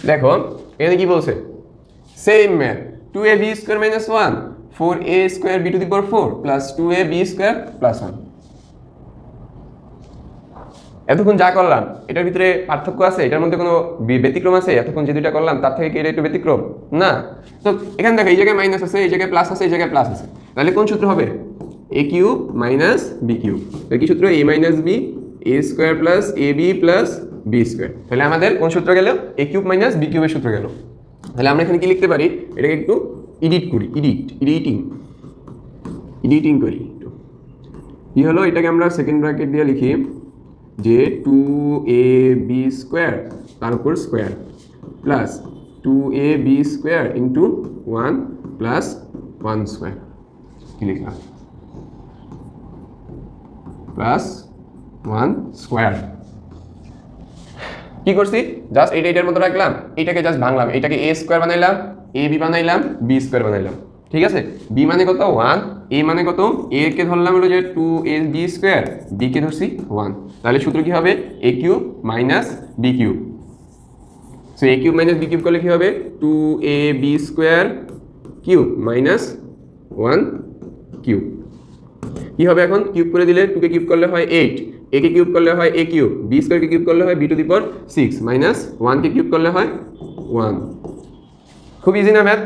দেখো এখানে কি বলছে, same math 2ab square minus 1 4a square b to the power 4 plus 2ab square plus 1। এতক্ষণ যা করলাম এটার ভিতরে পার্থক্য আছে, এটার মধ্যে কোনো ব্যতিক্রম আছে? এতক্ষণ যে দুইটা করলাম তার থেকে কি এটা একটু ব্যতিক্রম না? তো এখানে দেখো এই জায়গায় মাইনাস আছে, এই জায়গায় প্লাস আছে, এই জায়গায় প্লাস আছে, তাহলে কোন সূত্র হবে? এ কিউব মাইনাস বি কিউব। কি সূত্র? এ minus B A square plus A B plus B square. তাহলে আমাদের কোন সূত্র গেল? এ কিউব মাইনাস বি কিউবের সূত্র গেল। তাহলে আমরা এখানে কি লিখতে পারি? এটাকে একটু এডিট করি, এডিটিং করি একটু। কি হলো? এটাকে আমরা সেকেন্ড ব্র্যাকেট দিয়ে লিখি যে 2ab স্কোয়ার তার উপর square plus 2ab square into 1 plus 1 square. কি লিখলাম? Plus 1 square. কি করছি? জাস্ট এইটার মতো রাখলাম, এইটাকে জাস্ট ভাঙলাম, এইটাকে a স্কোয়ার বানাইলাম, ab বানাইলাম, b স্কোয়ার বানাইলাম। ঠিক আছে? b মানে কত? 1, a মানে কত? a কে ধরলাম হলো যে 2ab স্কোয়ার, b কে ধরছি 1। তাহলে সূত্র কি হবে? a cube minus b cube. So a cube minus b cube করলে কি হবে? 2ab square cube minus 1 cube. কি হবে এখন? কিউব করে দিলে 2 কে কিউব করলে হয় 8, a কে কিউব করলে হয় a cube, b square K cube করলে হয় b to the power 6 minus 1 K cube করলে হয় 1। খুব ইজি না ম্যাথ?